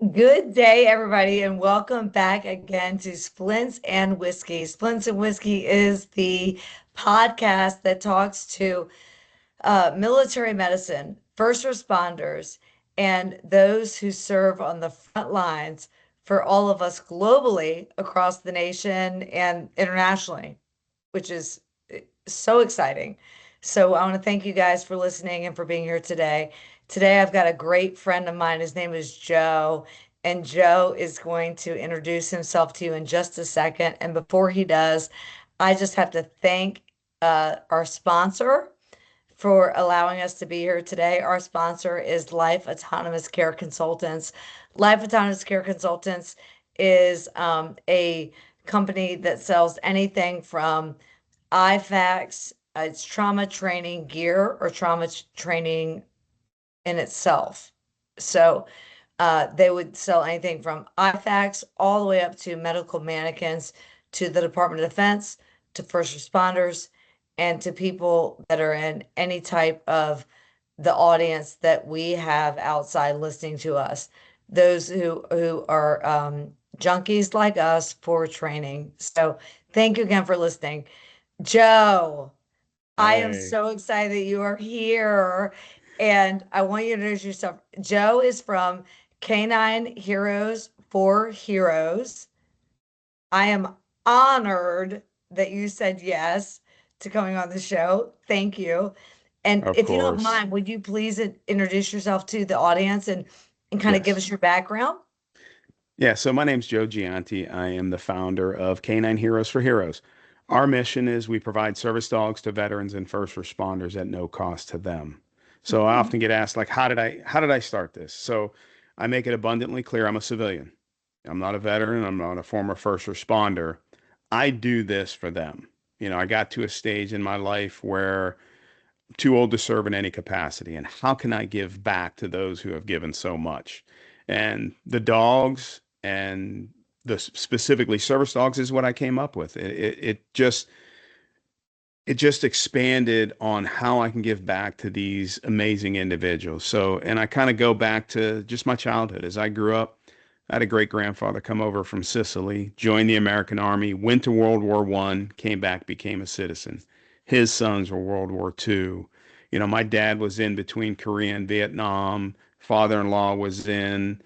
Good day, everybody, and welcome back again to Splints and Whiskey. Splints and Whiskey is the podcast that talks to military medicine, first responders, and those who serve on the front lines for all of us globally across the nation and internationally, which is so exciting. So I want to thank you guys for listening and for being here today. Today I've got a great friend of mine. His name is Joe, and Joe is going to introduce himself to you in just a second. And before he does, I just have to thank our sponsor for allowing us to be here today. Our sponsor is Life Autonomous Care Consultants. Life Autonomous Care Consultants is a company that sells anything from IFACs, it's trauma training gear or trauma training in itself. So they would sell anything from IFACs all the way up to medical mannequins to the Department of Defense, to first responders, and to people that are in any type of the audience that we have outside listening to us. Those who are junkies like us for training. So thank you again for listening. Joe, I am Hey, so excited that you are here. And I want you to introduce yourself. Joe is from Canine Heroes for Heroes. I am honored that you said yes to coming on the show. Thank you. And of if you don't course. mind, would you please introduce yourself to the audience and kind of give Yes. us your background? Yeah, so my name's Joe Gianti. I am the founder of Canine Heroes for Heroes. Our mission is we provide service dogs to veterans and first responders at no cost to them. So I often get asked like how did I start this? So I make it abundantly clear I'm a civilian. I'm not a veteran, I'm not a former first responder. I do this for them. I got to a stage in my life where too old to serve in any capacity. And how can I give back to those who have given so much? And the dogs and the specifically service dogs is what I came up with. It just expanded on how I can give back to these amazing individuals. So, and I kind of go back to just my childhood as I grew up. I had a great grandfather come over from Sicily, joined the American Army, went to World War One, came back, became a citizen. His sons were World War Two. My dad was in between Korea and Vietnam. Father-in-law was in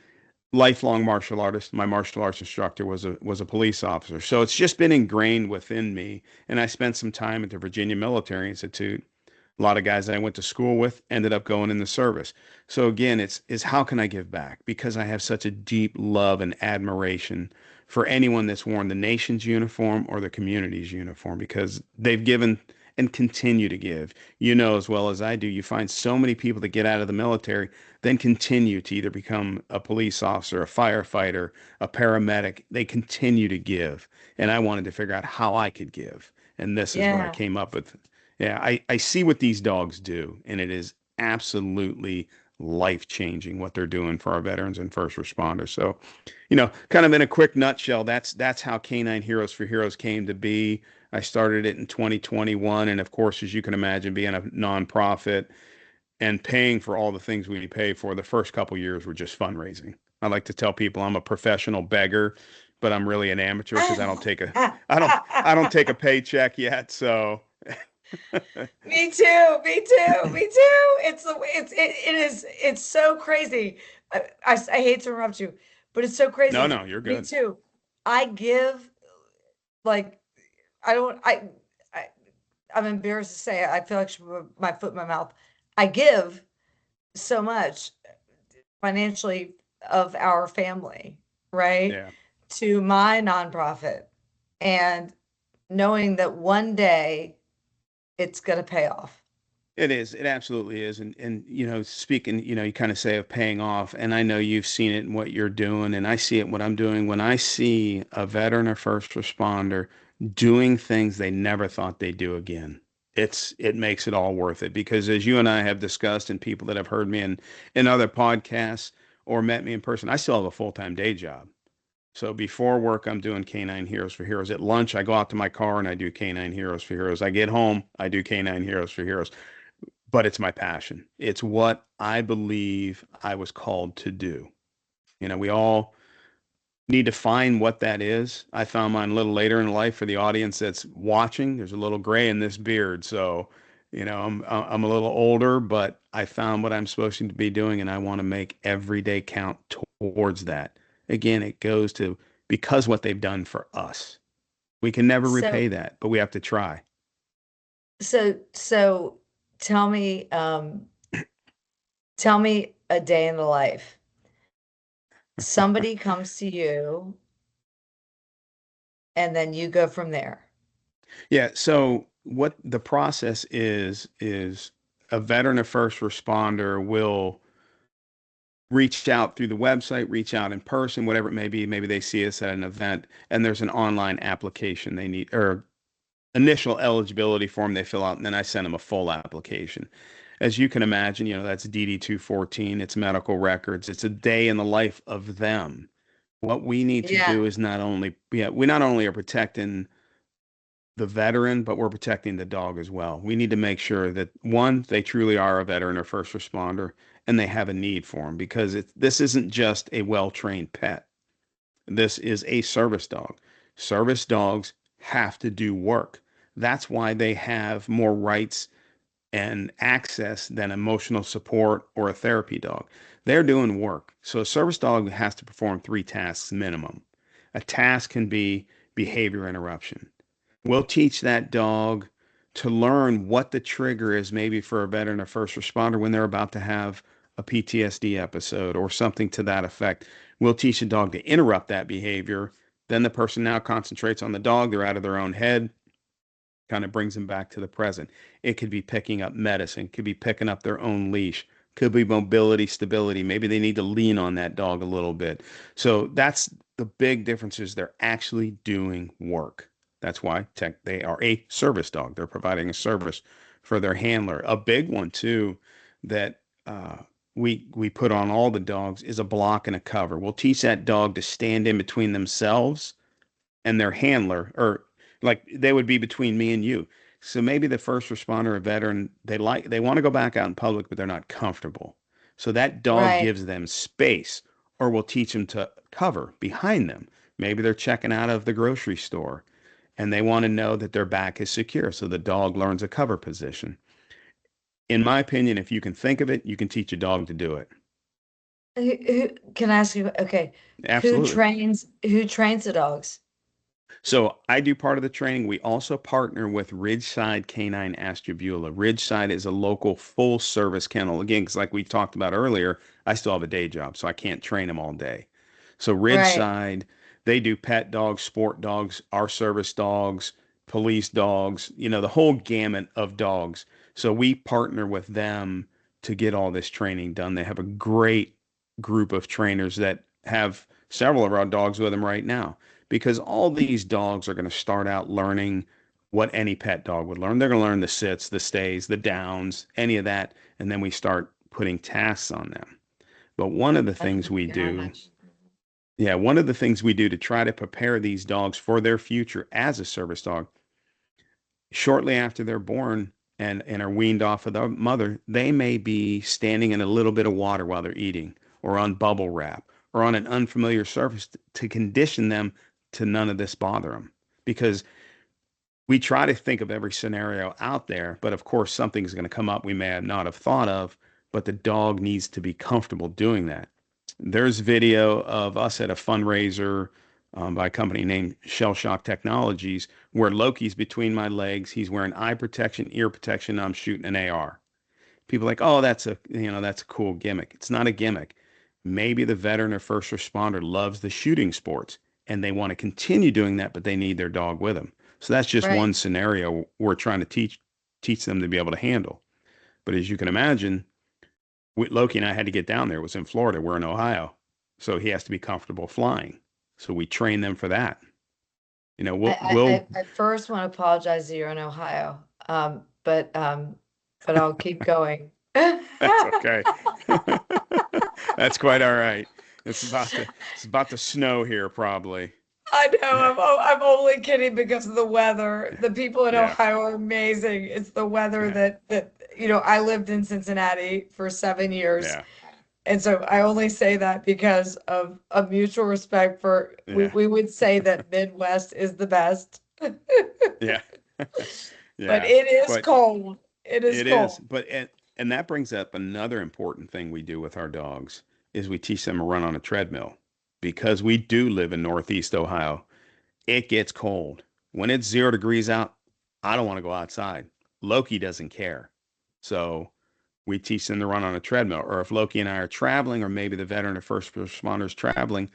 lifelong martial artist. My martial arts instructor was a police officer. So it's just been ingrained within me. And I spent some time at the Virginia Military Institute. A lot of guys that I went to school with ended up going in the service. So again, it's is how can I give back? Because I have such a deep love and admiration for anyone that's worn the nation's uniform or the community's uniform because they've given and continue to give. As well as I do, you find so many people that get out of the military then continue to either become a police officer, a firefighter, a paramedic. They continue to give. And I wanted to figure out how I could give. And this is what I Yeah. came up with. Yeah, I see what these dogs do, and it is absolutely life changing what they're doing for our veterans and first responders. So, kind of in a quick nutshell, that's how Canine Heroes for Heroes came to be. I started it in 2021, and of course, as you can imagine, being a nonprofit and paying for all the things we pay for, the first couple years were just fundraising. I like to tell people I'm a professional beggar, but I'm really an amateur because I don't take a paycheck yet. So Me too. Me too. Me too. It's so crazy. I hate to interrupt you, but it's so no, crazy. no, you're Me good. too. I give like I don't I I'm embarrassed to say it. I feel like I should put my foot in my mouth. I give so much financially of our family, right? Yeah. To my nonprofit and knowing that one day it's going to pay off. It is. It absolutely is. And speaking, you kind of say of paying off, and I know you've seen it in what you're doing, and I see it in what I'm doing. When I see a veteran or first responder doing things they never thought they'd do again, it makes it all worth it. Because as you and I have discussed, and people that have heard me in other podcasts or met me in person, I still have a full-time day job. So before work, I'm doing Canine Heroes for Heroes. At lunch, I go out to my car and I do Canine Heroes for Heroes. I get home, I do Canine Heroes for Heroes, but it's my passion. It's what I believe I was called to do. We all need to find what that is. I found mine a little later in life for the audience that's watching. There's a little gray in this beard, so I'm a little older, but I found what I'm supposed to be doing, and I want to make every day count towards that. Again, it goes to because what they've done for us. We can never So, repay that, but we have to try. so tell me, tell me a day in the life. Somebody comes to you and then you go from there. Yeah, so what the process is a veteran or first responder will reach out through the website, reach out in person, whatever it may be. Maybe they see us at an event and there's an online application they need or initial eligibility form they fill out, and then I send them a full application. As you can imagine, that's DD 214, it's medical records, it's a day in the life of them. What we need to Yeah, do is we not only are protecting the veteran, but we're protecting the dog as well. We need to make sure that one, they truly are a veteran or first responder, and they have a need for them because this isn't just a well-trained pet. This is a service dog. Service dogs have to do work. That's why they have more rights and access than emotional support or a therapy dog. They're doing work. So a service dog has to perform three tasks minimum. A task can be behavior interruption. We'll teach that dog to learn what the trigger is, maybe for a veteran or first responder when they're about to have a PTSD episode or something to that effect. We'll teach the dog to interrupt that behavior. Then the person now concentrates on the dog. They're out of their own head, kind of brings them back to the present. It could be picking up medicine, could be picking up their own leash, could be mobility, stability. Maybe they need to lean on that dog a little bit. So that's the big difference is they're actually doing work. That's why they are a service dog. They're providing a service for their handler. A big one too that we put on all the dogs is a block and a cover. We'll teach that dog to stand in between themselves and their handler, or like they would be between me and you. So maybe the first responder or veteran, they want to go back out in public, but they're not comfortable. So that dog right. gives them space, or we'll teach them to cover behind them. Maybe they're checking out of the grocery store and they want to know that their back is secure. So the dog learns a cover position. In my opinion, if you can think of it, you can teach a dog to do it. Who can I ask you, okay, Absolutely. who trains the dogs? So I do part of the training. We also partner with Ridgeside Canine Ashtabula. Ridgeside is a local full service kennel. Again, because like we talked about earlier, I still have a day job, so I can't train them all day. So Right. Ridgeside, they do pet dogs, sport dogs, our service dogs, police dogs, the whole gamut of dogs. So we partner with them to get all this training done. They have a great group of trainers that have several of our dogs with them right now because all these dogs are going to start out learning what any pet dog would learn. They're going to learn the sits, the stays, the downs, any of that, and then we start putting tasks on them. But one of the Oh things my we do, gosh. yeah, one of the things we do to try to prepare these dogs for their future as a service dog, shortly after they're born and are weaned off of the mother, they may be standing in a little bit of water while they're eating, or on bubble wrap, or on an unfamiliar surface to condition them to none of this bother them. Because we try to think of every scenario out there, but of course something's going to come up we may have not have thought of, but the dog needs to be comfortable doing that. There's video of us at a fundraiser by a company named Shell Shock Technologies where Loki's between my legs. He's wearing eye protection, ear protection. I'm shooting an AR. People are like, oh, that's a cool gimmick. It's not a gimmick. Maybe the veteran or first responder loves the shooting sports and they want to continue doing that, but they need their dog with them. So that's just Right. one scenario we're trying to teach them to be able to handle. But as you can imagine, Loki and I had to get down there. It was in Florida. We're in Ohio. So he has to be comfortable flying. So we train them for that. You know, I, we'll, I, we'll, I first want to apologize that you're in Ohio. But I'll keep going. that's okay. That's quite all right. It's about to snow here probably. I know I'm only kidding because of the weather. The people in Yeah. Ohio are amazing. It's the weather Yeah. that I lived in Cincinnati for 7 years. Yeah. And so I only say that because of a mutual respect for we, Yeah. we would say that Midwest is the best. Yeah. But Yeah. it is But cold. It is it is. cold. And that brings up another important thing we do with our dogs is we teach them to run on a treadmill because we do live in Northeast Ohio. It gets cold. When it's 0 degrees out, I don't want to go outside. Loki doesn't care. So we teach them to run on a treadmill. Or if Loki and I are traveling, or maybe the veteran or first responders traveling,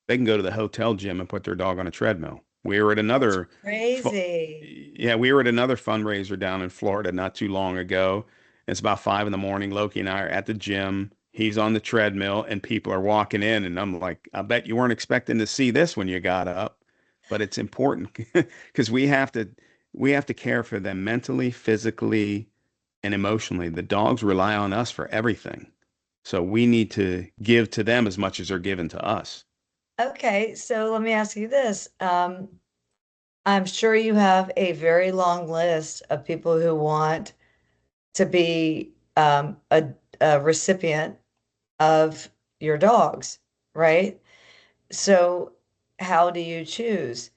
they can go to the hotel gym and put their dog on a treadmill. We were at That's another, crazy. yeah, we were at another fundraiser down in Florida not too long ago. It's about 5 in the morning. Loki and I are at the gym. He's on the treadmill, and people are walking in, and I'm like, I bet you weren't expecting to see this when you got up, but it's important because we have to care for them mentally, physically, and emotionally. The dogs rely on us for everything, so we need to give to them as much as they're given to us. Okay, so let me ask you this. I'm sure you have a very long list of people who want to be a recipient of your dogs, right? So how do you choose?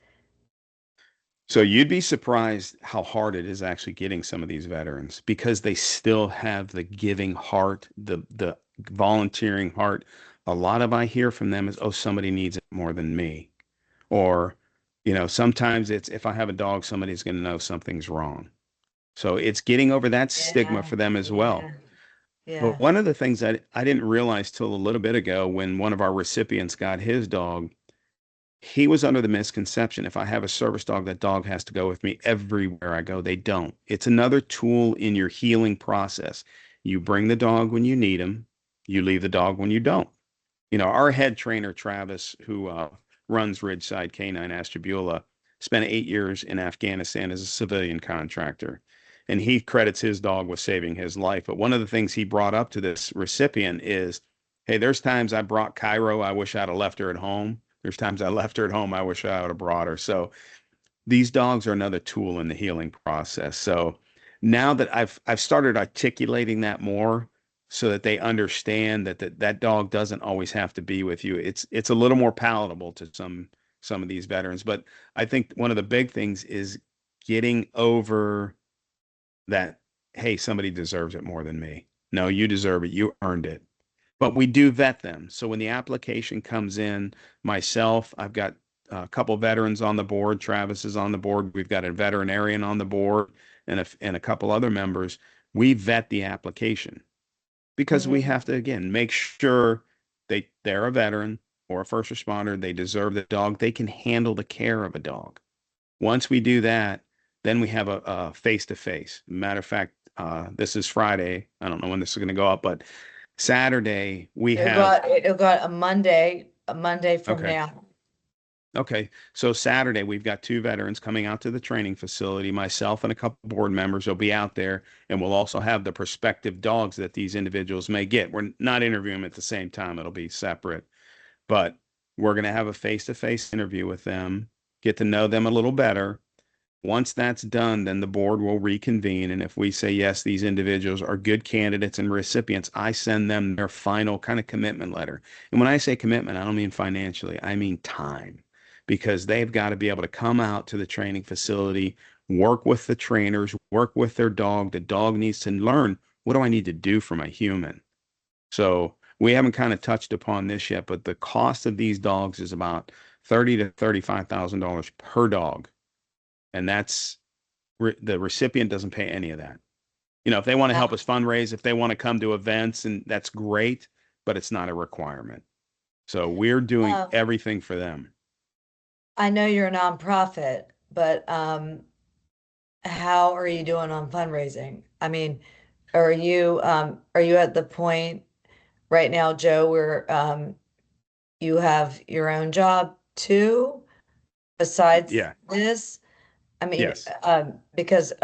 So you'd be surprised how hard it is actually getting some of these veterans because they still have the giving heart, the volunteering heart. A lot of I hear from them is, oh, somebody needs it more than me. Or, sometimes it's if I have a dog, somebody's going to know something's wrong. So it's getting over that stigma Yeah, for them as well. yeah, But yeah. one of the things that I didn't realize till a little bit ago when one of our recipients got his dog, he was under the misconception if I have a service dog, that dog has to go with me everywhere I go. They don't. It's another tool in your healing process. You bring the dog when you need him, you leave the dog when you don't. Our head trainer, Travis, who runs Ridgeside Canine Ashtabula, spent 8 years in Afghanistan as a civilian contractor. And he credits his dog with saving his life. But one of the things he brought up to this recipient is, hey, there's times I brought Cairo. I wish I'd have left her at home. There's times I left her at home. I wish I would have brought her. So these dogs are another tool in the healing process. So now that I've started articulating that more so that they understand that dog doesn't always have to be with you. It's a little more palatable to some of these veterans. But I think one of the big things is getting over that, hey, somebody deserves it more than me. No, you deserve it. You earned it. But we do vet them. So when the application comes in, myself, I've got a couple veterans on the board. Travis is on the board. We've got a veterinarian on the board and a couple other members. We vet the application because we Hmm. have to, again, make sure they're a veteran or a first responder. They deserve the dog. They can handle the care of a dog. Once we do that, then we have a face-to-face. Matter of fact, this is Friday. I don't know when this is going to go up, but Saturday we have. It'll go out a Monday from Okay. now. Okay. So Saturday we've got two veterans coming out to the training facility. Myself and a couple board members will be out there, and we'll also have the prospective dogs that these individuals may get. We're not interviewing them at the same time. It'll be separate, but we're going to have a face-to-face interview with them, get to know them a little better. Once that's done, then the board will reconvene. And if we say, yes, these individuals are good candidates and recipients, I send them their final kind of commitment letter. And when I say commitment, I don't mean financially, I mean time, because they've got to be able to come out to the training facility, work with the trainers, work with their dog. The dog needs to learn, what do I need to do for my human? So we haven't kind of touched upon this yet, but the cost of these dogs is about $30,000 to $35,000 per dog. And that's the recipient doesn't pay any of that. If they want to help us Wow. fundraise, if they want to come to events, and that's great, but it's not a requirement. So we're doing Um, everything for them. I know you're a nonprofit, but how are you doing on fundraising? I mean, are you at the point right now, Joe, where you have your own job too, besides Yeah. this? I mean, Yes. because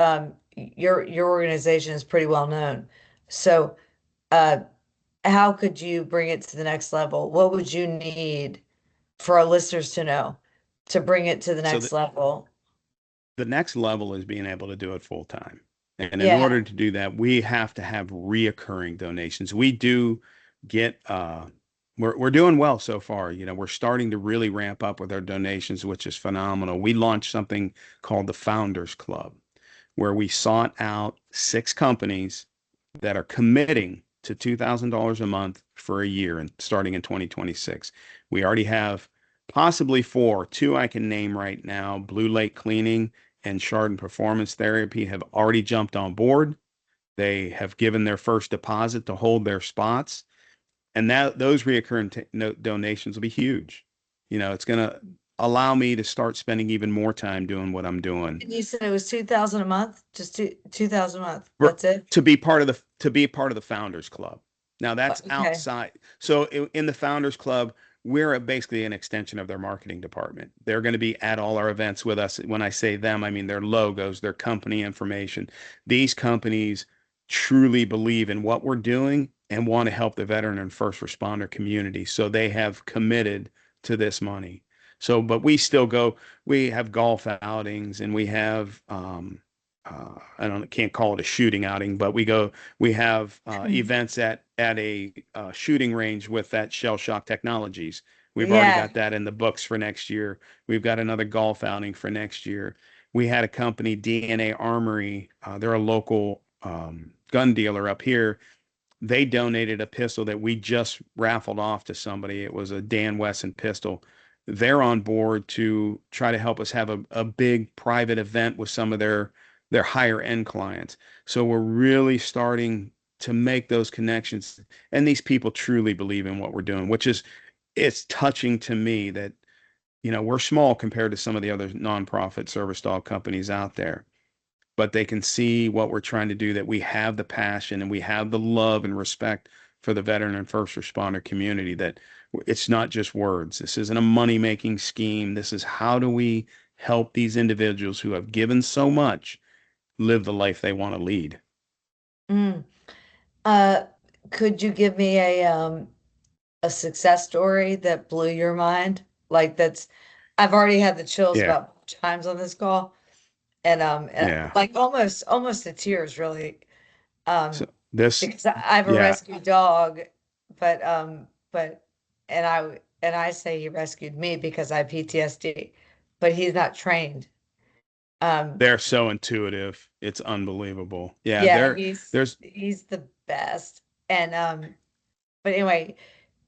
your organization is pretty well known. So, uh, how could you bring it to the next level? What would you need for our listeners to know to bring it to the So next level? the next level is being able to do it full time. And in Yeah. order to do that, we have to have reoccurring donations. We do get we're doing well so far. We're starting to really ramp up with our donations, which is phenomenal. We launched something called the Founders Club, where we sought out 6 companies that are committing to $2,000 a month for a year and starting in 2026. We already have possibly 4. 2 I can name right now. Blue Lake Cleaning and Chardon Performance Therapy have already jumped on board. They have given their first deposit to hold their spots, and that those reoccurring donations will be huge. It's going to allow me to start spending even more time doing what I'm doing. And you said it was 2,000 a month? Just 2,000 a month. For, That's it? to be part of the Founders Club. Now that's Okay. outside. So in the Founders Club, we're basically an extension of their marketing department. They're going to be at all our events with us. When I say them, I mean their logos, their company information. These companies truly believe in what we're doing and want to help the veteran and first responder community. So they have committed to this money. So, but we still go, we have golf outings and we have I don't can't call it a shooting outing, but we have events at a shooting range with that Shell Shock Technologies. We've already Yeah. got that in the books for next year. We've got another golf outing for next year. We had a company, DNA Armory. They're a local gun dealer up here. They donated a pistol that we just raffled off to somebody. It was a Dan Wesson pistol. They're on board to try to help us have a big private event with some of their higher end clients. So we're really starting to make those connections. And these people truly believe in what we're doing, which is it's touching to me that, we're small compared to some of the other nonprofit service dog companies out there, but they can see what we're trying to do, that we have the passion and we have the love and respect for the veteran and first responder community, that it's not just words. This isn't a money making scheme. This is how do we help these individuals who have given so much live the life they want to lead. Mm. Uh, could you give me a success story that blew your mind? Like that's I've already had the chills Yeah. about times on this call and Yeah. like almost to tears really. So Um this, because I have a yeah, rescue dog, but and I say he rescued me because I have PTSD, but he's not trained. Um they're so intuitive. It's unbelievable. Yeah. yeah, There's, he's the best. And but anyway,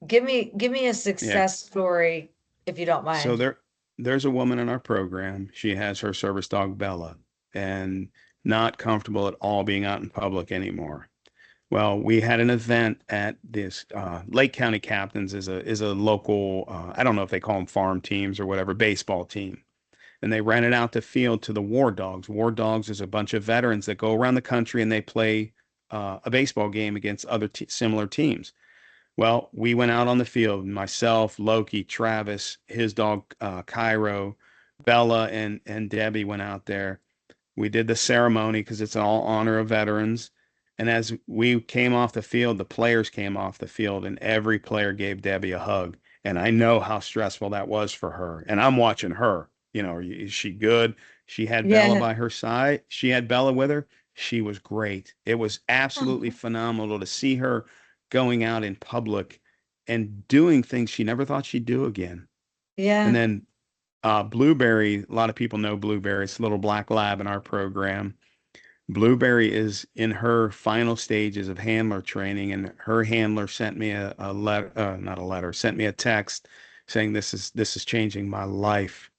give me a yeah. success story if you don't So mind. there's a woman in our program. She has her service dog Bella and not comfortable at all being out in public anymore. Well, we had an event at this Lake County Captains is a local I don't know if they call them farm teams or whatever baseball team, and they rented out the field to the War Dogs. War Dogs is a bunch of veterans that go around the country and they play a baseball game against other similar teams. Well, we went out on the field, myself, Loki, Travis, his dog Cairo, Bella, and Debbie went out there. We did the ceremony because it's all honor of veterans. And as we came off the field, the players came off the field, and every player gave Debbie a hug. And I know how stressful that was for her. And I'm watching her. Is she good? She had Bella Yeah. by her side. She had Bella with her. She was great. It was absolutely phenomenal to see her going out in public and doing things she never thought she'd do again. And Yeah. then Blueberry, a lot of people know Blueberry. It's a little black lab in our program. Blueberry is in her final stages of handler training, and her handler sent me a letter, not a letter, sent me a text saying this is changing my life.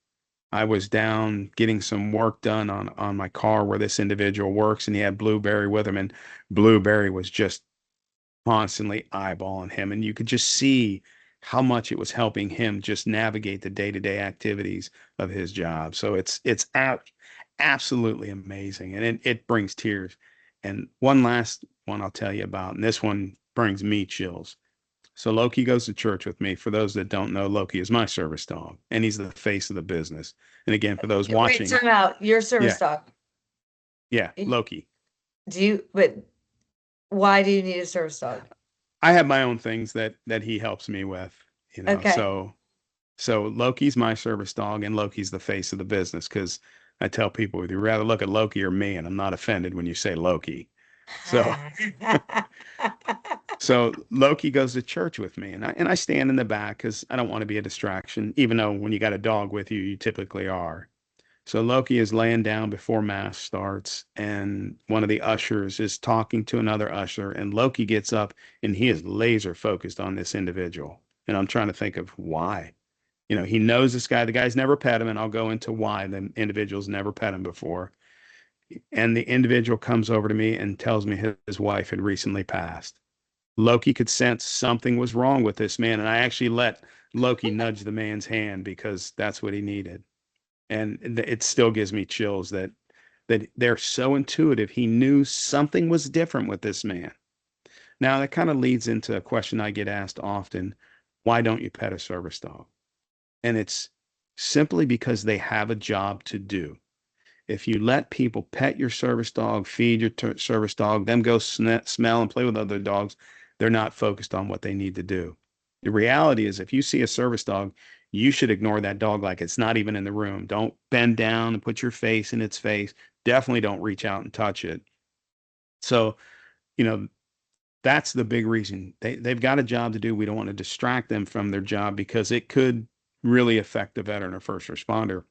I was down getting some work done on my car where this individual works, and he had Blueberry with him, and Blueberry was just constantly eyeballing him, and you could just see how much it was helping him just navigate the day-to-day activities of his job. So absolutely amazing, and it brings tears. And one last one I'll tell you about, and this one brings me chills. So Loki goes to church with me. For those that don't know, Loki is my service dog, and he's the face of the business. And again, for those Wait, watching, time out. Your service yeah, dog. yeah, Loki. Do you, but why do you need a service dog? I have my own things that he helps me with, Okay. so Loki's my service dog, and Loki's the face of the business because I tell people, would you rather look at Loki or me? And I'm not offended when you say Loki. So So Loki goes to church with me, and I stand in the back because I don't want to be a distraction, even though when you got a dog with you, you typically are. So Loki is laying down before mass starts, and one of the ushers is talking to another usher, and Loki gets up and he is laser focused on this individual. And I'm trying to think of why. He knows this guy. The guy's never pet him, and I'll go into why the individual's never pet him before. And the individual comes over to me and tells me his wife had recently passed. Loki could sense something was wrong with this man, and I actually let Loki nudge the man's hand because that's what he needed. And it still gives me chills that they're so intuitive. He knew something was different with this man. Now that kind of leads into a question I get asked often: why don't you pet a service dog? And it's simply because they have a job to do. If you let people pet your service dog, feed your service dog, them go smell and play with other dogs, they're not focused on what they need to do. The reality is, if you see a service dog, you should ignore that dog like it's not even in the room. Don't bend down and put your face in its face. Definitely don't reach out and touch it. So, you know, that's the big reason. They've got a job to do. We don't want to distract them from their job because it could really affect the veteran or first responder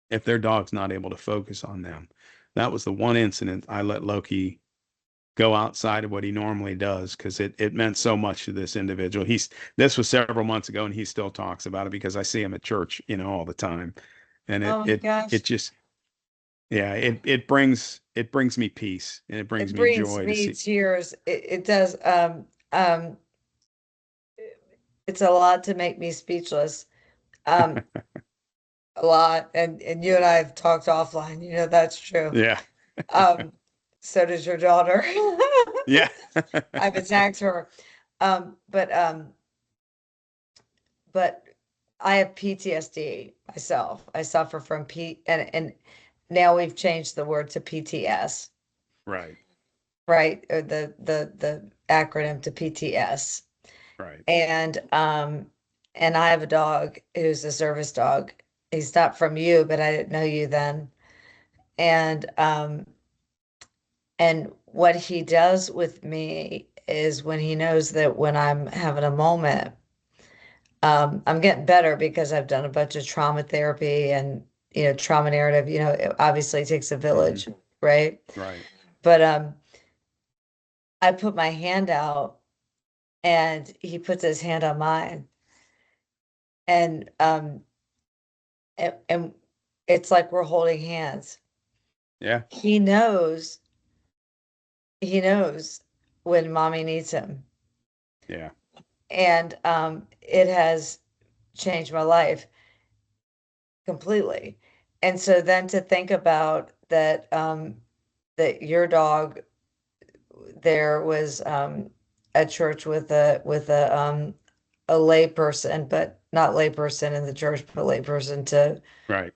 if their dog's not able to focus on them. That was the one incident I let Loki go outside of what he normally does because it meant so much to this individual. This was several months ago and he still talks about it because I see him at church, all the time. And Oh my gosh. it just yeah, it brings me peace and it brings It me brings joy to me see. tears. It does. Um, it's a lot to make me speechless. Um, a lot. And you and I have talked offline. You know that's true. Yeah. Um, so does your daughter. Yeah. I've attacked her. Um, but um, but I have PTSD myself. I suffer from and now we've changed the word to PTS, Right. right? Or the acronym to PTS. Right. And I have a dog who's a service dog. He's not from you, but I didn't know you then. And what he does with me is when he knows that when I'm having a moment, I'm getting better because I've done a bunch of trauma therapy and trauma narrative. It obviously takes a Hmm. village, right? Right. But I put my hand out and he puts his hand on mine, and it's like we're holding hands. Yeah. He knows, he knows when mommy needs him. Yeah. And it has changed my life completely. And so then to think about that, that your dog there was at church with a lay person, but not lay person in the church, but lay person Right.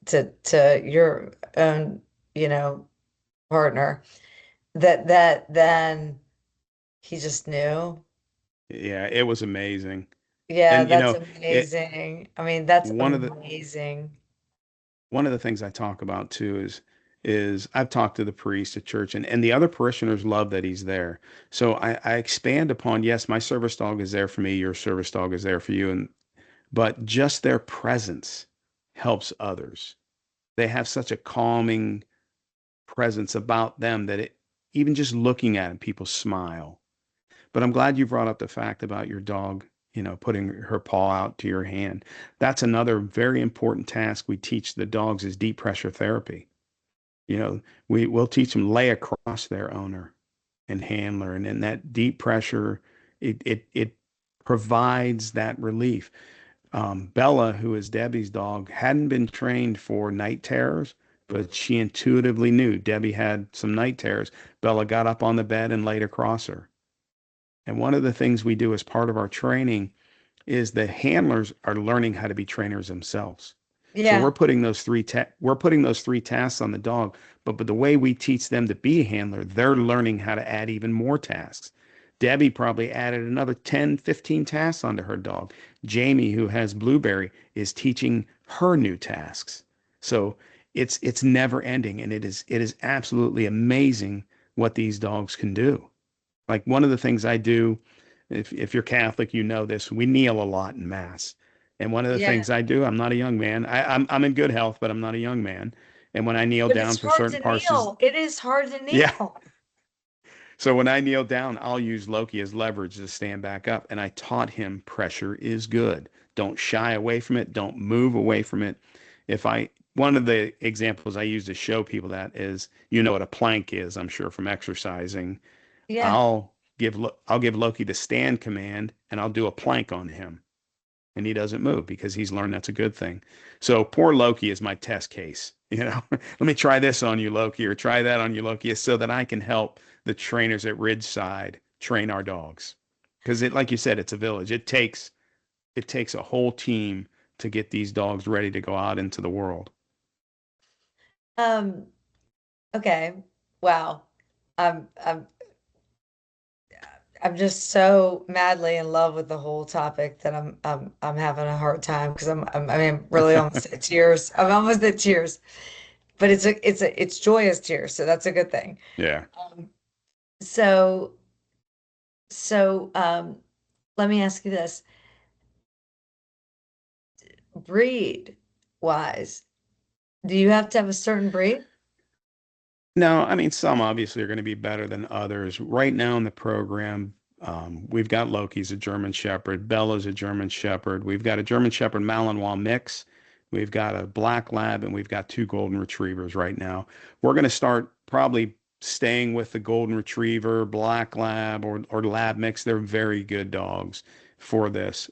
to your own, you know, partner. That then he just knew. Yeah. It was amazing. Yeah, And that's it amazing. I mean, that's one of the amazing. one of the things I talk about too is I've talked to the priest at church and the other parishioners love that he's there. So I expand upon, yes, my service dog is there for me, your service dog is there for you, but just their presence helps others. They have such a calming presence about them that even just looking at them, people smile. But I'm glad you brought up the fact about your dog, putting her paw out to your hand. That's another very important task we teach the dogs is deep pressure therapy. We'll teach them lay across their owner and handler, and in that deep pressure, it provides that relief. Bella, who is Debbie's dog, hadn't been trained for night terrors, but she intuitively knew Debbie had some night terrors. Bella got up on the bed and laid across her. And one of the things we do as part of our training is the handlers are learning how to be trainers themselves. So Yeah. we're putting those three tasks on the dog, but the way we teach them to be a handler, they're learning how to add even more tasks. Debbie probably added another 10, 15 tasks onto her dog. Jamie, who has Blueberry, is teaching her new tasks. So it's never ending, and it is absolutely amazing what these dogs can do. Like one of the things I do, if you're Catholic, you know this, we kneel a lot in Mass. And one of the Yeah. things I do, I'm not a young man. I'm in good health, but I'm not a young man. And when I kneel But down it's for hard certain to parts, is kneel. It is hard to yeah. kneel. So when I kneel down, I'll use Loki as leverage to stand back up. And I taught him pressure is good. Don't shy away from it. Don't move away from it. If I, one of the examples I use to show people that is, you know what a plank is, I'm sure from exercising. Yeah. I'll give Loki the stand command and I'll do a plank on him and he doesn't move because he's learned that's a good thing. So poor Loki is my test case. Let me try this on you, Loki, or try that on you, Loki, so that I can help the trainers at Ridgeside train our dogs. Because like you said, it's a village. It takes a whole team to get these dogs ready to go out into the world. Um, okay. Wow. I'm I'm I'm just so madly in love with the whole topic that I'm having a hard time because I mean I'm really almost at tears. I'm almost at tears. But it's joyous tears, so that's a good thing. Yeah. Um, so so let me ask you this. Breed wise, do you have to have a certain breed? No, I mean, some obviously are going to be better than others. Right now in the program, we've got Loki's a German Shepherd, Bella's a German Shepherd. We've got a German Shepherd Malinois mix. We've got a Black Lab, and we've got two Golden Retrievers right now. We're going to start probably staying with the Golden Retriever, Black Lab, or Lab mix. They're very good dogs for this.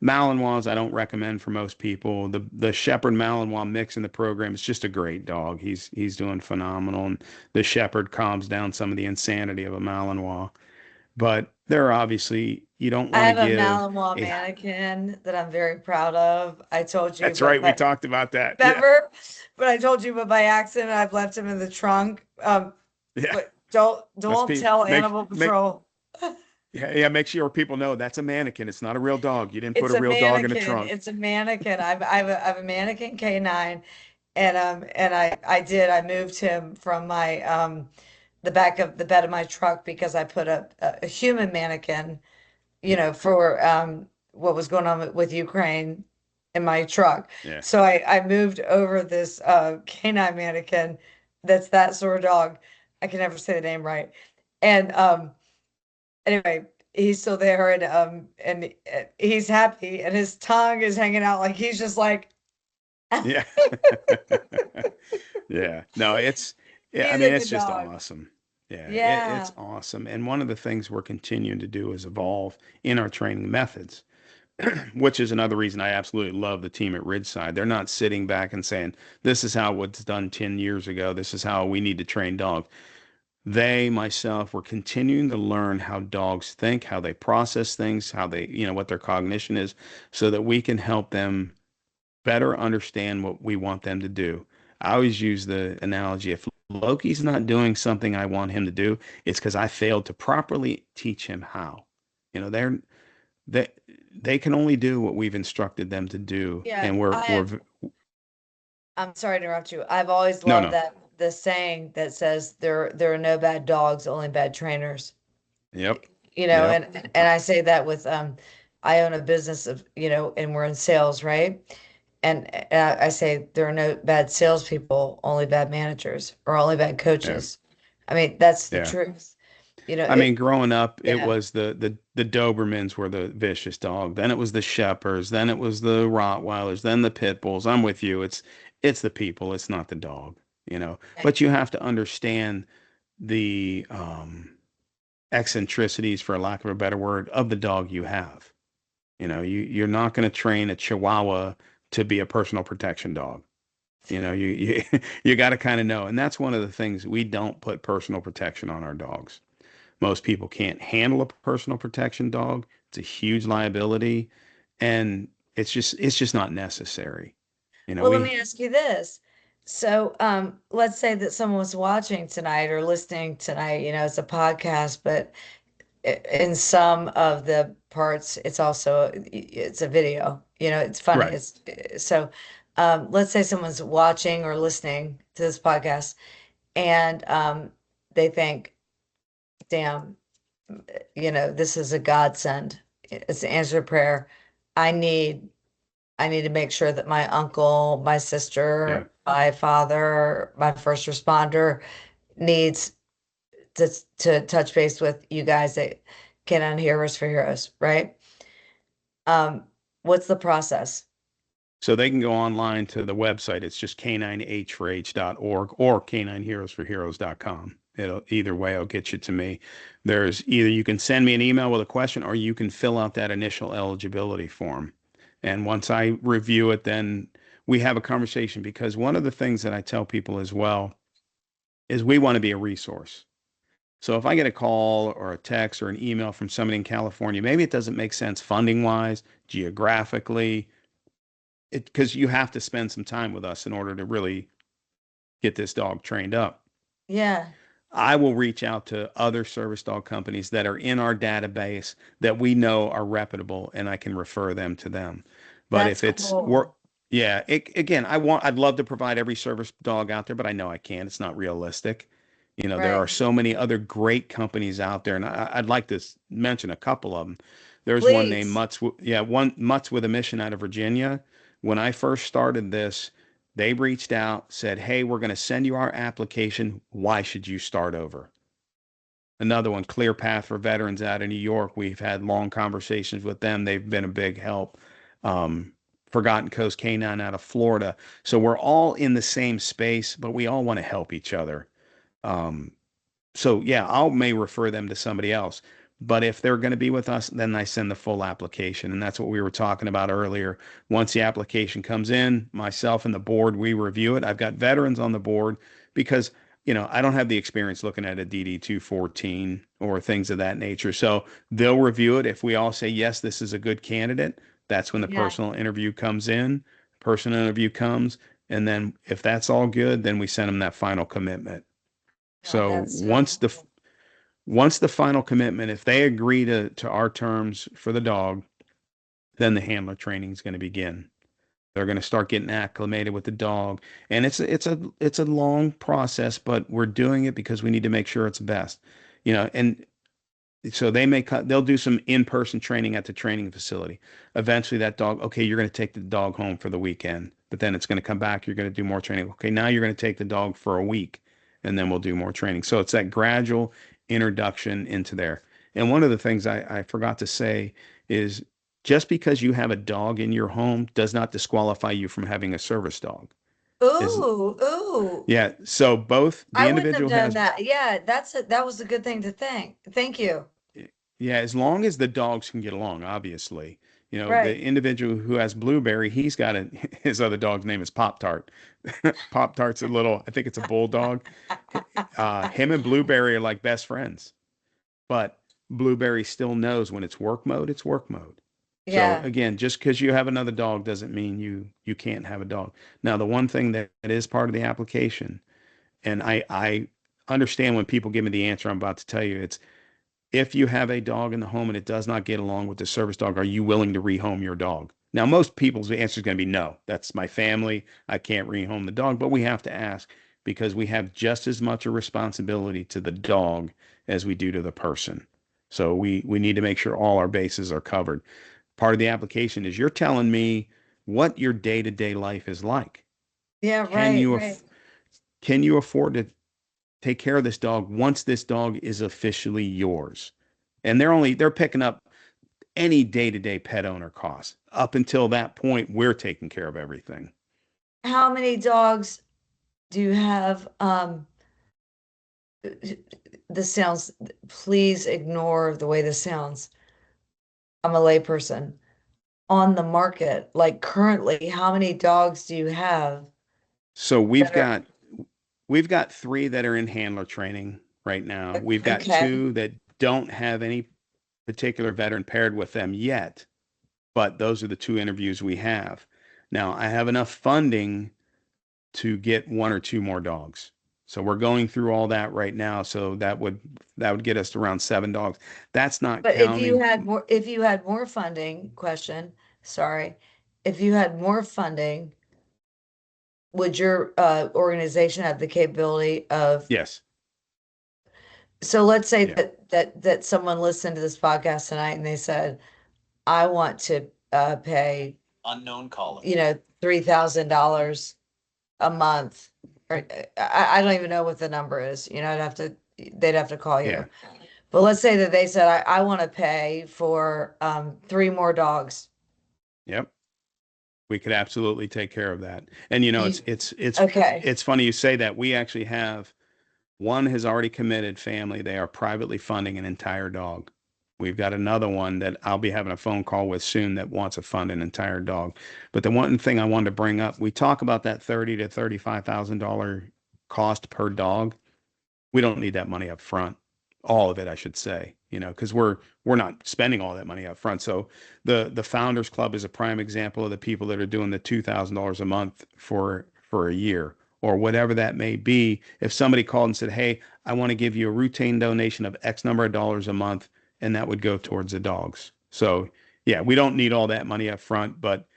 Malinois, I don't recommend for most people. The Shepherd Malinois mix in the program is just a great dog. He's doing phenomenal, and the Shepherd calms down some of the insanity of a Malinois. But there are obviously you don't I want to have a give Malinois a. mannequin that I'm very proud of. I told you, That's right. We but talked about that. Yeah, remember, but I told you, but by accident, I've left him in the trunk. yeah. But don't Let's don't be tell make Animal make. Patrol. Yeah, yeah. Make sure people know that's a mannequin. It's not a real dog. You didn't put It's a a real dog in a mannequin. trunk. It's a mannequin. I have a mannequin K9, and I moved him from my the back of the bed of my truck because I put a human mannequin, for what was going on with Ukraine in my truck. Yeah, So I moved over this canine mannequin that's that sort of dog. I can never say the name right. And anyway, he's still there and he's happy and his tongue is hanging out like he's just like yeah. Yeah. No, yeah, I he's mean, a it's good just dog. awesome. Yeah, it's Yeah. awesome. And one of the things we're continuing to do is evolve in our training methods, which is another reason I absolutely love the team at Ridgeside. They're not sitting back and saying, this is how it was done 10 years ago. This is how we need to train dogs. Myself, were continuing to learn how dogs think, how they process things, what their cognition is, so that we can help them better understand what we want them to do. I always use the analogy, if Loki's not doing something I want him to do, it's because I failed to properly teach him how. You know, they they can only do what we've instructed them to do, Yeah. and I'm sorry to interrupt you. I've always no, loved no. that the saying that says there are no bad dogs, only bad trainers. Yep. And Yep. I say that with I own a business of, and we're in sales, right? And I say there are no bad salespeople, only bad managers or only bad Yeah. coaches. I mean, that's the Yeah. truth. I mean, growing up, it Yeah. was the Dobermans were the vicious dog. Then it was the Shepherds. Then it was the Rottweilers. Then the Pit Bulls. I'm with you. It's the people. It's not the dog. But you have to understand the eccentricities, for lack of a better word, of the dog you have. You're not going to train a Chihuahua to be a personal protection dog. You you got to kind of know, and that's one of the things we don't put personal protection on our dogs. Most people can't handle a personal protection dog. It's a huge liability, and it's just not necessary. You know, Well, let we me ask you this. So, let's say that someone was watching tonight or listening tonight, it's a podcast, but in some of the parts, it's a video, it's funny. right. So, let's say someone's watching or listening to this podcast and they think, damn. this is a godsend. It's an answer to prayer. I need I need to make sure that my uncle, my Yeah. sister, my father, my first responder needs to touch base with you guys at Canine Heroes for Heroes, right? Um, what's the process? So they can go online to the website. It's just k9h4h.org or k9heroesforheroes.com. It'll either way, it'll get you to me. There's either you can send me an email with a question or you can fill out that initial eligibility form. And once I review it, then we have a conversation because one of the things that I tell people as well is we want to be a resource. So if I get a call or a text or an email from somebody in California, maybe it doesn't make sense funding wise, geographically, because you have to spend some time with us in order to really get this dog trained up. Yeah, I will reach out to other service dog companies that are in our database that we know are reputable and I can refer them to them. But that's if it's work, cool. yeah, again, I'd love to provide every service dog out there, but I know I can't. It's not realistic. There are Right. so many other great companies out there, and I'd like to mention a couple of them. There's one named Please. Mutts, yeah, one Mutts with a Mission out of Virginia. When I first started this, they reached out, said, "Hey, we're going to send you our application. Why should you start over?" Another one, Clear Path for Veterans out of New York. We've had long conversations with them. They've been a big help. Um, Forgotten Coast Canine out of Florida. So we're all in the same space, but we all want to help each other. Um, so yeah, I may refer them to somebody else. But if they're going to be with us, then I send the full application. And that's what we were talking about earlier. Once the application comes in, myself and the board, we review it. I've got veterans on the board because, I don't have the experience looking at a DD 214 or things of that nature. So they'll review it. If we all say, yes, this is a good candidate, that's when the Yeah. personal interview comes in. Personal interview comes. And then if that's all good, then we send them that final commitment. God, So that's so cool. once the final commitment, if they agree to our terms for the dog, then the handler training is going to begin. They're going to start getting acclimated with the dog, and it's a long process, but we're doing it because we need to make sure it's best. And so they'll do some in-person training at the training facility. Eventually that dog, okay, you're going to take the dog home for the weekend, but then it's going to come back, you're going to do more training. Okay, now you're going to take the dog for a week and then we'll do more training. So it's that gradual introduction into there. And one of the things I forgot to say is just because you have a dog in your home does not disqualify you from having a service dog. Is Ooh, ooh. Yeah, so both I the wouldn't have individual known has that. Yeah, that was a good thing to think. Thank you. Yeah, as long as the dogs can get along, obviously. The Right. individual who has Blueberry, his other dog's name is Pop Tart. Pop Tart's a little, I think it's a bulldog. Him and Blueberry are like best friends, but Blueberry still knows when it's work mode, it's work mode. So Yeah. again, just because you have another dog doesn't mean you can't have a dog. Now, the one thing that is part of the application, and I understand when people give me the answer I'm about to tell you, it's if you have a dog in the home and it does not get along with the service dog, are you willing to rehome your dog? Now, most people's answer is going to be no. That's my family. I can't rehome the dog, but we have to ask because we have just as much a responsibility to the dog as we do to the person. So we need to make sure all our bases are covered. Part of the application is you're telling me what your day-to-day life is like. Yeah, Can right, you right. can you afford to take care of this dog once this dog is officially yours? And they're picking up any day-to-day pet owner costs. Up until that point, we're taking care of everything. How many dogs do you have? This sounds, please ignore the way this sounds. I'm a layperson. On the market, like currently, how many dogs do you have So that are we've got three that are in handler training right now. We've got okay? two that don't have any particular veteran paired with them yet, but those are the two interviews we have. Now, I have enough funding to get one or two more dogs. So we're going through all that right now. So that would get us to around 7 dogs. That's not But counting. if you had more funding, question, sorry, if you had more funding, would your organization have the capability of Yes. So let's say Yeah. that someone listened to this podcast tonight and they said, I want to pay $3,000 a month, or I don't even know what the number is. They'd have to call Yeah. you. But let's say that they said, I want to pay for three more dogs. Yep. We could absolutely take care of that. And You, okay. it's funny you say that. We actually have one has already committed family. They are privately funding an entire dog. We've got another one that I'll be having a phone call with soon that wants to fund an entire dog. But the one thing I wanted to bring up, we talk about that $30,000 to $35,000 cost per dog. We don't need that money up front. All of it, I should say, because we're not spending all that money up front. So the Founders Club is a prime example of the people that are doing the $2,000 a month for a year or whatever that may be. If somebody called and said, "Hey, I want to give you a routine donation of X number of dollars a month," and that would go towards the dogs. So yeah, we don't need all that money up front, but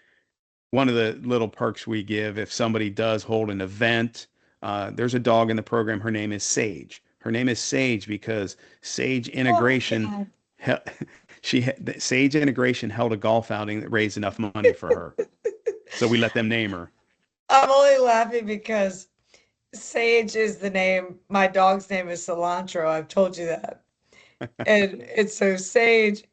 one of the little perks we give if somebody does hold an event. There's a dog in the program. Her name is Sage. Her name is Sage because Sage Oh my Integration, God. Sage Integration held a golf outing that raised enough money for her. So we let them name her. I'm only laughing because Sage is the name. My dog's name is Cilantro. I've told you that. And it's so Sage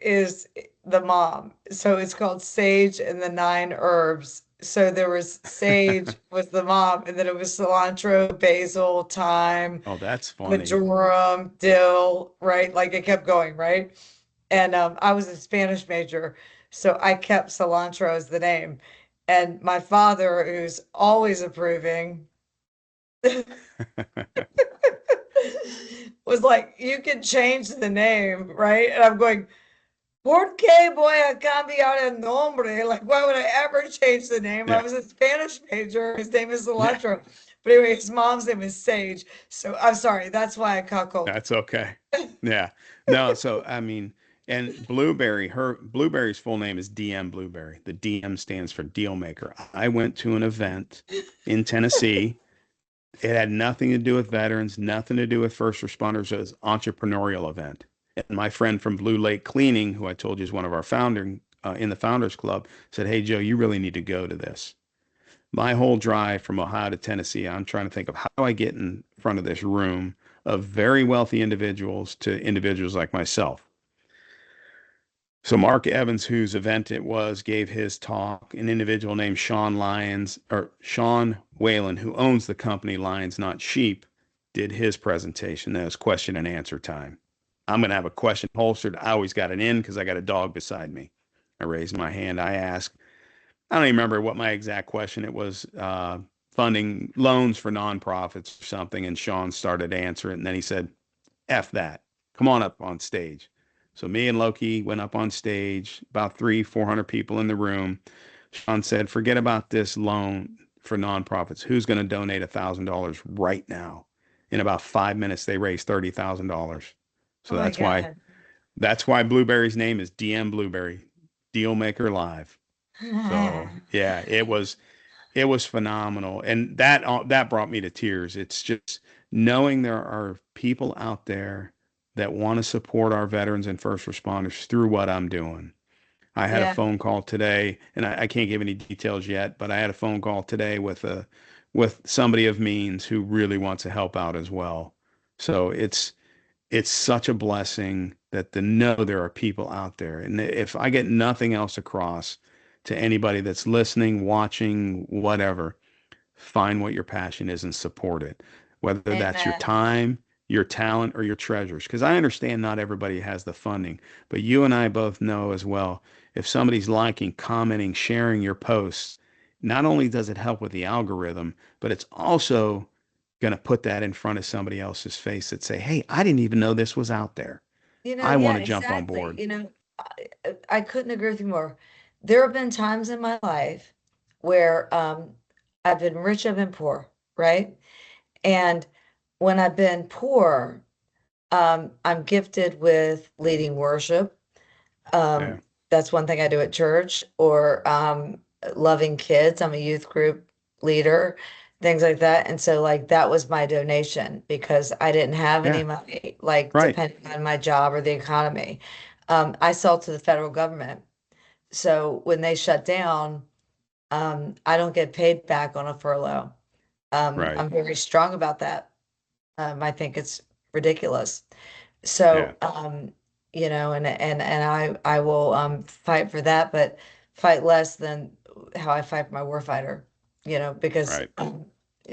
is the mom. So it's called Sage and the Nine Herbs. So there was Sage was the mom, and then it was cilantro, basil, thyme, Oh, that's funny. marjoram, dill, right? Like it kept going, right? And I was a Spanish major, so I kept cilantro as the name. And my father, who's always approving, was like, "You can change the name, right?" And I'm going, ¿Por qué voy a cambiar el nombre? Like, why would I ever change the name? I Yeah. was a Spanish major. His name is Yeah. Cilantro. But anyway, his mom's name is Sage. So I'm sorry. That's why I caught. That's okay. Yeah. No, so I mean, and Blueberry, her Blueberry's full name is DM Blueberry. The DM stands for deal maker. I went to an event in Tennessee. It had nothing to do with veterans, nothing to do with first responders. It was an entrepreneurial event. And my friend from Blue Lake Cleaning, who I told you is one of our founding in the Founders Club, said, "Hey, Joe, you really need to go to this." My whole drive from Ohio to Tennessee, I'm trying to think of how do I get in front of this room of very wealthy individuals to individuals like myself. So Mark Evans, whose event it was, gave his talk. An individual named Sean Lyons or Sean Whalen, who owns the company Lions Not Sheep, did his presentation. That was question and answer time. I'm going to have a question holstered. I always got it in because I got a dog beside me. I raised my hand. I asked, I don't even remember what my exact question. It was funding loans for nonprofits or something. And Sean started to answer it. And then he said, F that. Come on up on stage. So me and Loki went up on stage, about 400 people in the room. Sean said, forget about this loan for nonprofits. Who's going to donate $1,000 right now? In about 5 minutes, they raised $30,000. Oh So my that's God. why Blueberry's name is DM Blueberry, Deal Maker Live. So yeah, it was phenomenal, and that brought me to tears. It's just knowing there are people out there that want to support our veterans and first responders through what I'm doing. I had a Yeah. phone call today, and I can't give any details yet, but I had a phone call today with somebody of means who really wants to help out as well. So it's such a blessing that to know there are people out there. And if I get nothing else across to anybody that's listening, watching, whatever, find what your passion is and support it, whether that's your Amen. time, your talent, or your treasures. Because I understand not everybody has the funding, but you and I both know as well if somebody's liking, commenting, sharing your posts, not only does it help with the algorithm, but it's also going to put that in front of somebody else's face that say, hey, I didn't even know this was out there. I want Yeah, to jump on exactly. board. I couldn't agree with you more. There have been times in my life where I've been rich, I've been poor, right? And when I've been poor, I'm gifted with leading worship. Yeah. That's one thing I do at church, or loving kids. I'm a youth group leader. things like that. And so like that was my donation because I didn't have any Yeah. money, like Right. depending on my job or the economy. I sold to the federal government. So when they shut down, I don't get paid back on a furlough. Right. I'm very strong about that. I think it's ridiculous. Yeah. So, and I will fight for that, but fight less than how I fight for my warfighter, because Right.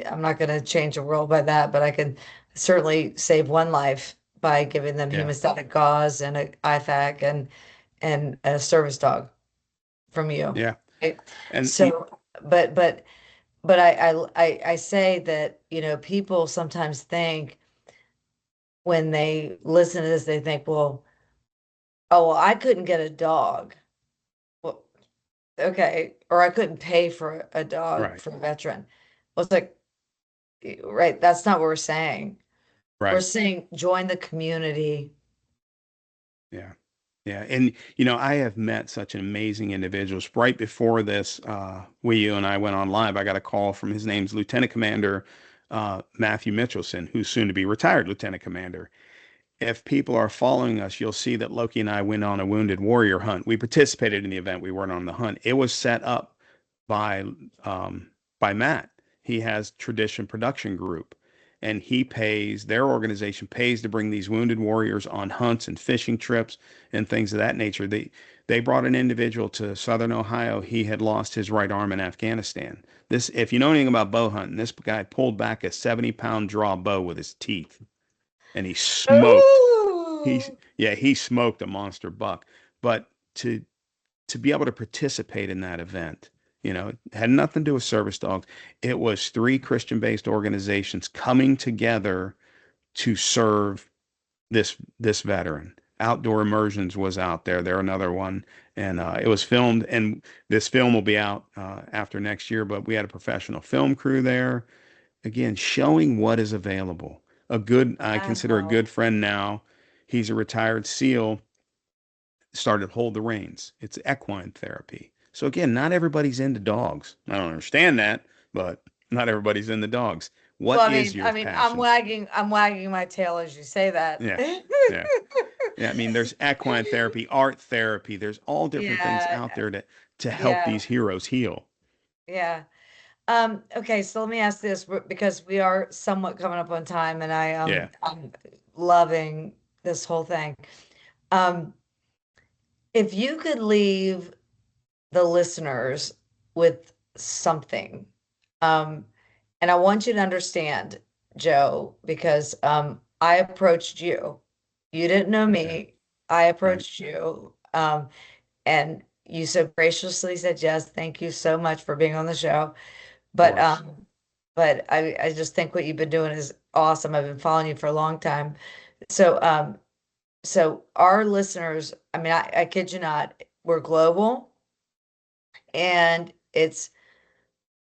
I'm not going to change the world by that, but I can certainly save one life by giving them Yeah. hemostatic gauze and a IFAC and a service dog from you. Yeah. Okay? And So, but I say that, people sometimes think when they listen to this, they think, well, oh, well, I couldn't get a dog. Well, okay. Or I couldn't pay for a dog right. for a veteran. Well, it's like, right, that's not what we're saying. We're Right. saying join the community. Yeah. Yeah. And, I have met such amazing individuals. Right before this, you and I went on live, I got a call from his name's Lieutenant Commander Matthew Mitchelson, who's soon to be retired Lieutenant Commander. If people are following us, you'll see that Loki and I went on a wounded warrior hunt. We participated in the event. We weren't on the hunt. It was set up by um, by Matt. He has Tradition Production Group, and their organization pays to bring these wounded warriors on hunts and fishing trips and things of that nature. They brought an individual to Southern Ohio. He had lost his right arm in Afghanistan. This, if you know anything about bow hunting, this guy pulled back a 70-pound draw bow with his teeth, and he smoked. He's Ooh. Yeah, he smoked a monster buck. But to be able to participate in that event, it had nothing to do with service dogs. It was three Christian-based organizations coming together to serve this veteran. Outdoor Immersions was out there. They're another one, and it was filmed. And this film will be out after next year. But we had a professional film crew there, again showing what is available. I consider a Wow. good friend now. He's a retired SEAL, started Hold the Reins. It's equine therapy. So again, not everybody's into dogs. I don't understand that, but not everybody's into dogs. What Well, is your I'm passion? wagging my tail as you say that. Yeah, yeah, yeah. I mean, there's equine therapy, art therapy. There's all different things Yeah, out there to help yeah, these heroes heal. yeah. Okay, so let me ask this because we are somewhat coming up on time and Yeah, I'm loving this whole thing. Um, if you could leave the listeners with something, um, and I want you to understand, Joe, because I approached you. You didn't know yeah, me. I right. approached you. And you so graciously said yes. Thank you so much for being on the show. Of But course. I just think what you've been doing is awesome. I've been following you for a long time. So so our listeners, I mean, I kid you not, we're global and it's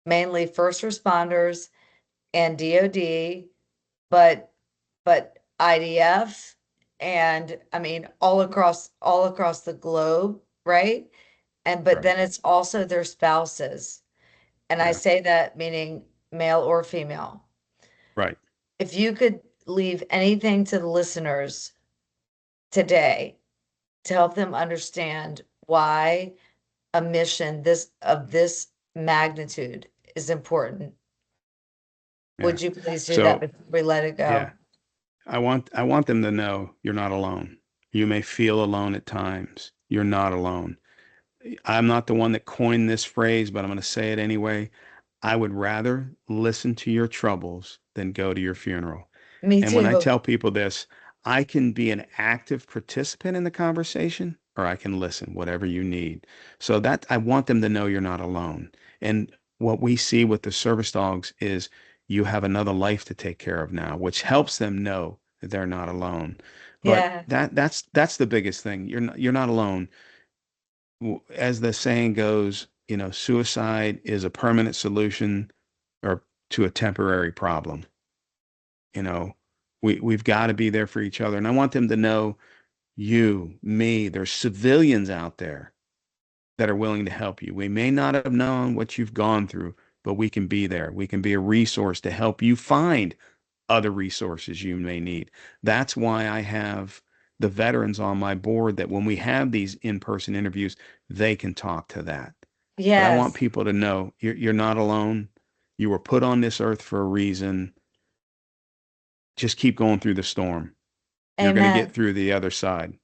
mainly first responders and DoD, but IDF and I mean all across the globe, right? And but Right. then it's also their spouses. And I Yeah. say that meaning male or female. Right. If you could leave anything to the listeners today to help them understand why a mission this magnitude is important, Yeah. would you please do that So before we let it yeah, go? I want them to know you're not alone. You may feel alone at times. You're not alone. I'm not the one that coined this phrase, but I'm going to say it anyway. I would rather listen to your troubles than go to your funeral. Me And when I too. tell people this, I can be an active participant in the conversation or I can listen, whatever you need. So that I want them to know you're not alone. And what we see with the service dogs is you have another life to take care of now, which helps them know that they're not alone. But Yeah. that's the biggest thing. You're not alone. As the saying goes, suicide is a permanent solution or to a temporary problem. You know, we've got to be there for each other. And I want them to know you, me, there's civilians out there that are willing to help you. We may not have known what you've gone through, but we can be there. We can be a resource to help you find other resources you may need. That's why I have the veterans on my board that when we have these in-person interviews, they can talk to that. But I want Yes. people to know you're not alone. You were put on this earth for a reason. Just keep going through the storm. You're going to get Amen. through the other side.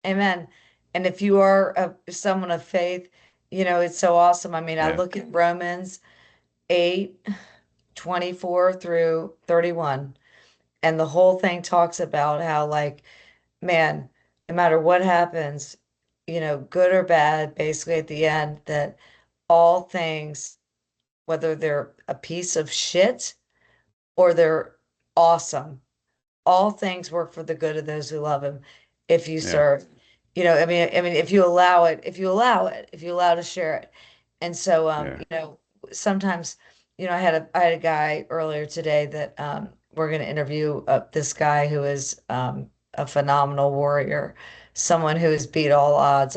Amen. And if you are someone of faith, it's so awesome. I mean, I Yeah. look at Romans 8:24 through 31, and the whole thing talks about how, like, man, no matter what happens, good or bad, basically at the end, that all things, whether they're a piece of shit or they're awesome, all things work for the good of those who love him if you Yeah. serve. I mean, if you allow it, if you allow to share it. And so, Yeah. sometimes, I had a guy earlier today that we're going to interview this guy who is a phenomenal warrior, someone who has beat all odds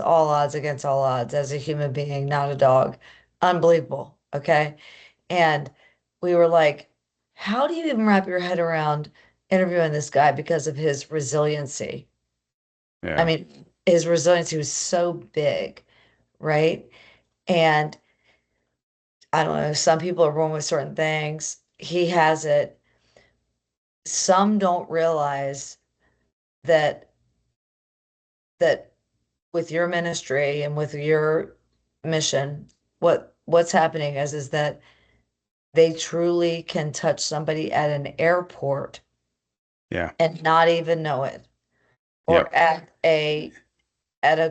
against all odds as a human being, not a dog. Unbelievable. Okay. And we were like, how do you even wrap your head around interviewing this guy because of his resiliency? I Yeah. mean, his resiliency was so big, right? And I don't know, some people are born with certain things. He has it. Some don't realize that that with your ministry and with your mission, what's happening is that they truly can touch somebody at an airport Yeah. and not even know it, Yep. or at a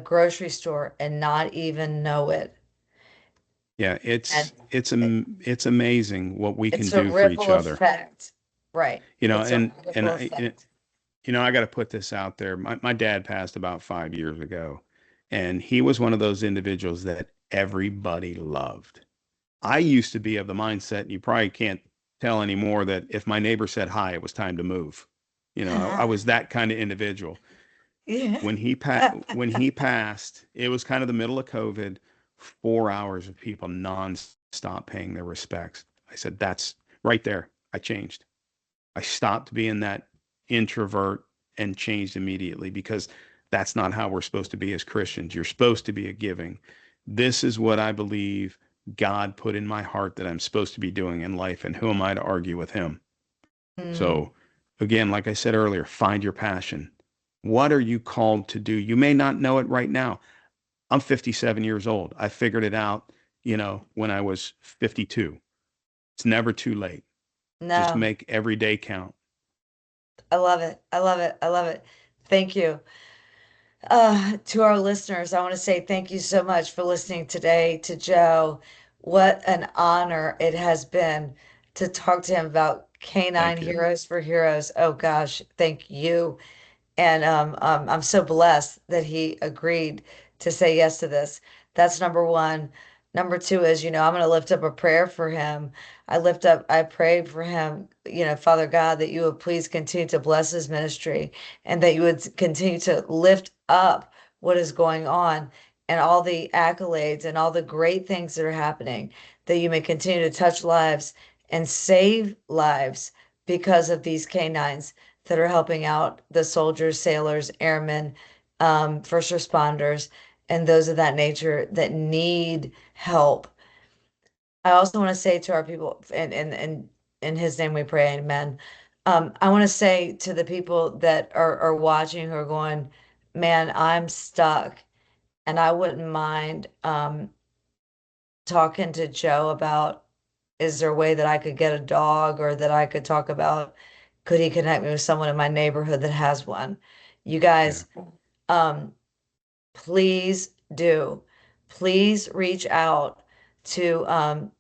grocery store and not even know it. Yeah. And It's amazing what we can it's a do for each ripple other. effect. Right. You know, It's a and ripple effect. I got to put this out there. My dad passed about 5 years ago, and he was one of those individuals that everybody loved. I used to be of the mindset, and you probably can't tell anymore, that if my neighbor said hi, it was time to move. I was that kind of individual. Yeah. When he passed, it was kind of the middle of COVID, 4 hours of people nonstop paying their respects. I said, that's right there. I changed. I stopped being that introvert and changed immediately, because that's not how we're supposed to be as Christians. You're supposed to be a giving. This is what I believe God put in my heart that I'm supposed to be doing in life, and who am I to argue with him? Mm, So, again, like I said earlier, find your passion. What are you called to do? You may not know it right now. I'm 57 years old. I figured it out, when I was 52. It's never too late. Just no, make every day count. I love it. I love it. I love it. Thank you. To our listeners, I want to say thank you so much for listening today to Joe. What an honor it has been to talk to him about Canine Thank you. Heroes for Heroes. Oh gosh, thank you. And I'm so blessed that he agreed to say yes to this. That's number one. Number two is, I'm going to lift up a prayer for him. I prayed for him, Father God, that you would please continue to bless his ministry and that you would continue to lift up what is going on and all the accolades and all the great things that are happening, that you may continue to touch lives and save lives because of these canines that are helping out the soldiers, sailors, airmen, first responders, and those of that nature that need help. I also want to say to our people, and in his name we pray, amen. I want to say to the people that are watching who are going, man, I'm stuck, and I wouldn't mind talking to Joe about, is there a way that I could get a dog, or that I could talk about, could he connect me with someone in my neighborhood that has one? You Yeah. guys, um, please do. Please reach out to um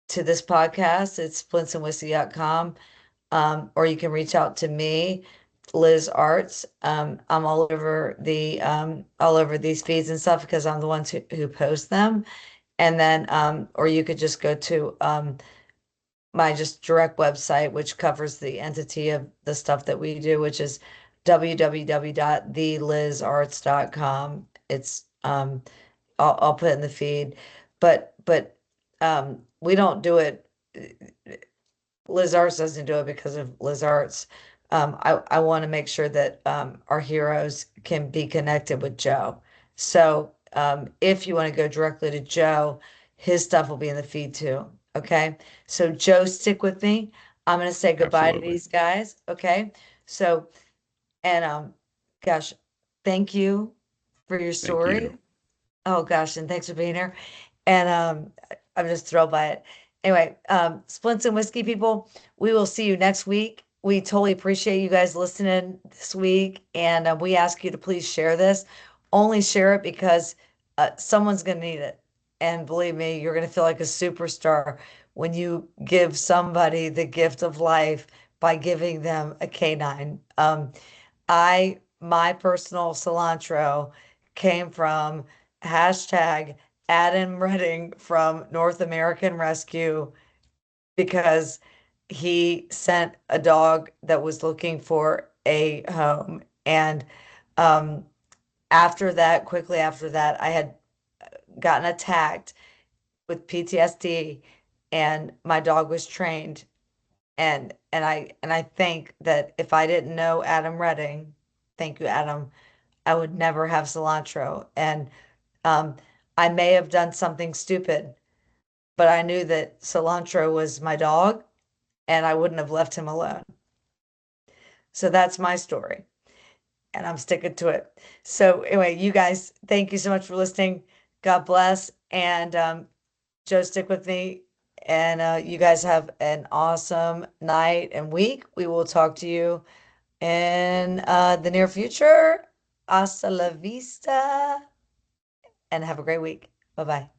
to this podcast. It's splintsandwhiskey.com. Or you can reach out to me, Liz Arts. I'm all over these feeds and stuff because I'm the ones who post them. And then or you could just go to my just direct website, which covers the entity of the stuff that we do, which is www.thelizarts.com. It's I'll put it in the feed, but we don't do it. Liz Arts doesn't do it because of Liz Arts. I want to make sure that our heroes can be connected with Joe. So if you want to go directly to Joe, his stuff will be in the feed too. Okay. So Joe, stick with me. I'm going to say goodbye to Absolutely. these guys. Okay. So, and gosh, thank you for your Thank story. you. Oh gosh, and thanks for being here. And I'm just thrilled by it. Anyway, Splints and Whiskey people, we will see you next week. We totally appreciate you guys listening this week, and we ask you to please share this. Only share it because someone's going to need it. And believe me, you're going to feel like a superstar when you give somebody the gift of life by giving them a canine. My personal cilantro came from hashtag Adam Redding from North American Rescue because he sent a dog that was looking for a home. And um, after that, quickly after that, I had gotten attacked with PTSD and my dog was trained. And I think that if I didn't know Adam Redding, thank you, Adam, I would never have cilantro. And um, I may have done something stupid, but I knew that cilantro was my dog and I wouldn't have left him alone. So that's my story and I'm sticking to it. So anyway, you guys, thank you so much for listening. God bless. And Joe, stick with me. And you guys have an awesome night and week. We will talk to you in the near future. Hasta la vista and have a great week. Bye bye.